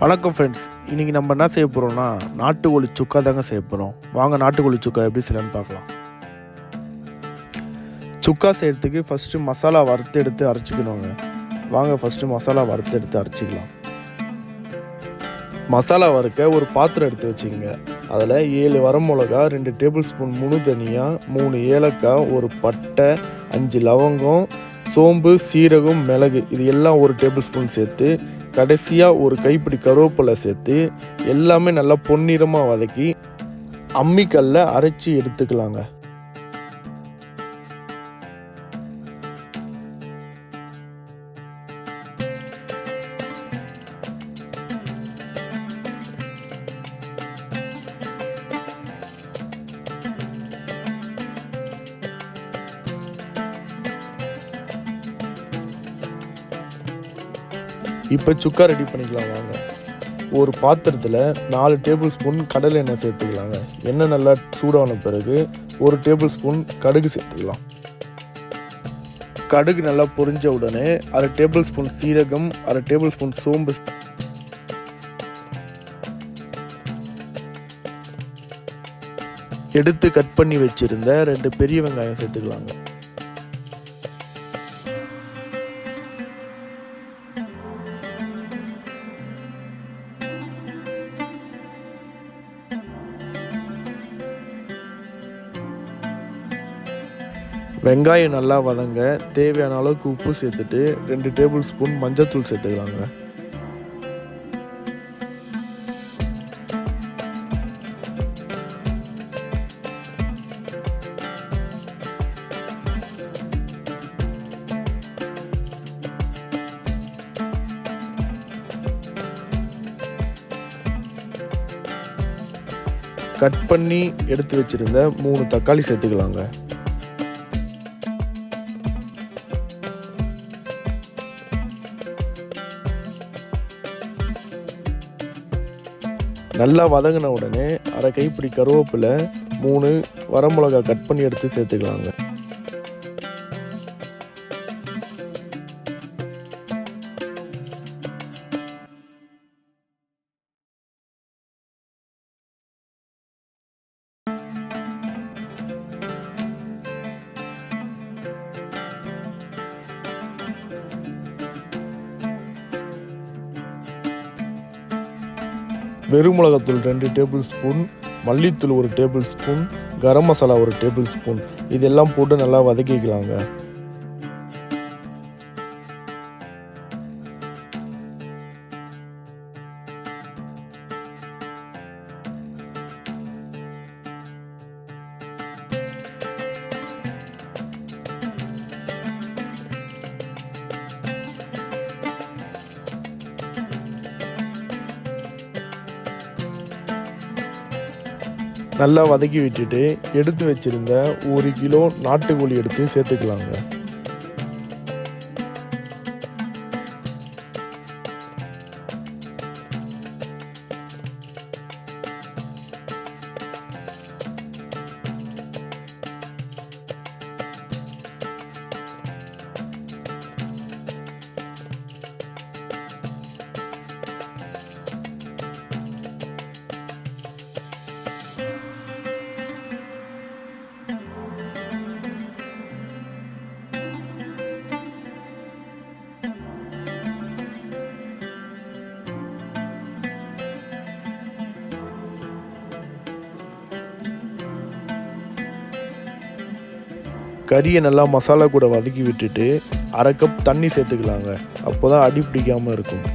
வணக்கம் ஃப்ரெண்ட்ஸ். இன்றைக்கி நம்ம என்ன செய்ய போகிறோம்னா நாட்டுக்கோழி சுக்கா தாங்க செய்ய போகிறோம். வாங்க நாட்டுக்கோழி சுக்கா எப்படி செய்யலான்னு பார்க்கலாம். சுக்கா செய்கிறதுக்கு ஃபஸ்ட்டு மசாலா வறுத்து எடுத்து அரைச்சிக்கணுங்க. வாங்க ஃபஸ்ட்டு மசாலா வறுத்து எடுத்து அரைச்சிக்கலாம். மசாலா வறுக்க ஒரு பாத்திரம் எடுத்து வச்சுக்கோங்க. அதில் 7 வரமிளகா, 2 டேபிள் ஸ்பூன் முழு தனியா, 3 ஏலக்காய், ஒரு பட்டை, 5 லவங்கம், சோம்பு, சீரகம், மிளகு இது எல்லாம் ஒரு டேபிள் ஸ்பூன் சேர்த்து, கடைசியாக ஒரு கைப்பிடி கருவேப்பிலை சேர்த்து எல்லாமே நல்லா பொன்னிறமாக வதக்கி அம்மிக்கல்ல அரைச்சி எடுத்துக்கலாங்க. இப்போ சுக்கா ரெடி பண்ணிக்கலாம் வாங்க. ஒரு பாத்திரத்தில் 4 டேபிள் ஸ்பூன் கடலை எண்ணெய் சேர்த்துக்கலாங்க. எண்ணெய் நல்லா சூடான பிறகு 1 டேபிள் ஸ்பூன் கடுகு சேர்த்துக்கலாம். கடுகு நல்லா பொரிஞ்ச உடனே 1/2 டேபிள் ஸ்பூன் சீரகம், 1/2 டேபிள் ஸ்பூன் சோம்பு, எடுத்து கட் பண்ணி வச்சிருந்த 2 பெரிய வெங்காயம் சேர்த்துக்கலாங்க. வெங்காயம் நல்லா வதங்க தேவையான அளவுக்கு உப்பு சேர்த்துட்டு 2 டேபிள் ஸ்பூன் மஞ்சள்தூள் சேர்த்துக்கலாங்க. கட் பண்ணி எடுத்து வச்சிருந்த 3 தக்காளி சேர்த்துக்கலாங்க. நல்லா வதங்கின உடனே 1/2 கைப்பிடி கருவேப்பிலை, 3 வரமிளகா கட் பண்ணி எடுத்து சேர்த்துக்கலாங்க. வெறும் மிளகாத்தூள் 2 டேபிள் ஸ்பூன், மல்லித்தூள் 1 table spoon, garam masala 1 table spoon இதெல்லாம் போட்டு நல்லா வதக்கிக்கலாங்க. நல்லா வதக்கி விட்டுட்டு எடுத்து வச்சிருந்த 1 கிலோ நாட்டுக்கோழி எடுத்து சேர்த்துக்கலாங்க. கறியை நல்லா மசாலா கூட வதக்கி விட்டுட்டு 1/2 கப் தண்ணி சேர்த்துக்கலாங்க. அப்போ தான் அடி பிடிக்காமல் இருக்கும்.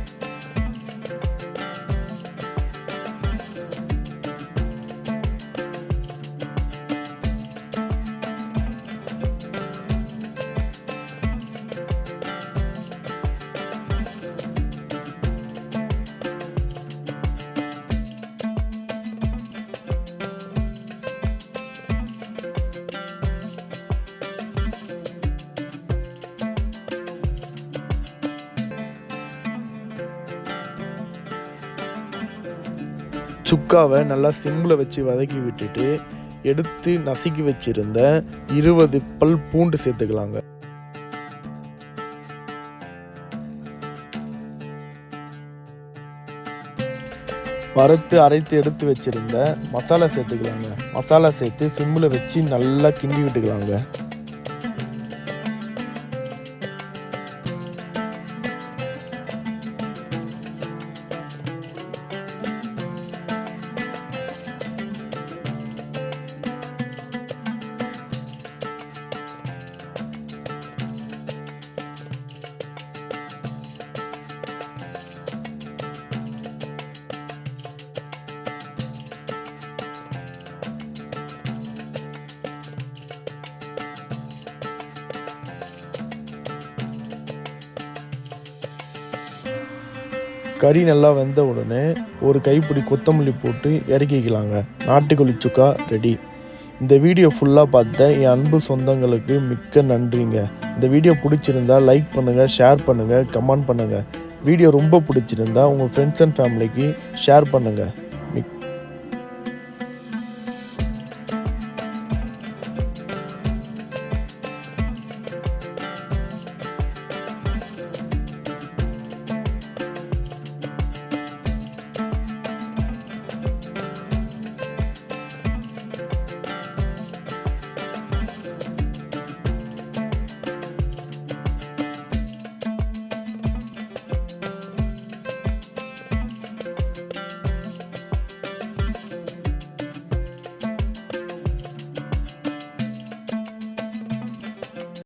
சுக்காவை நல்லா சிம்மில் வச்சு வதக்கி விட்டுட்டு எடுத்து நசுக்கி வச்சுருந்த 20 பல் பூண்டு சேர்த்துக்கலாங்க. வறுத்து அரைத்து எடுத்து வச்சுருந்த மசாலா சேர்த்துக்கலாங்க. மசாலா சேர்த்து சிம்மில் வச்சு நல்லா கிண்டி விட்டுக்கலாங்க. கறி நல்லா வெந்த உடனே ஒரு கைப்பிடி கொத்தமல்லி போட்டு இறக்கிக்கலாங்க. நாட்டுக்கோழி சுக்கா ரெடி. இந்த வீடியோ ஃபுல்லாக பார்த்த என் அன்பு சொந்தங்களுக்கு மிக்க நன்றிங்க. இந்த வீடியோ பிடிச்சிருந்தா லைக் பண்ணுங்கள், ஷேர் பண்ணுங்கள், கமெண்ட் பண்ணுங்கள். வீடியோ ரொம்ப பிடிச்சிருந்தா உங்கள் ஃப்ரெண்ட்ஸ் அண்ட் ஃபேமிலிக்கு ஷேர் பண்ணுங்கள்.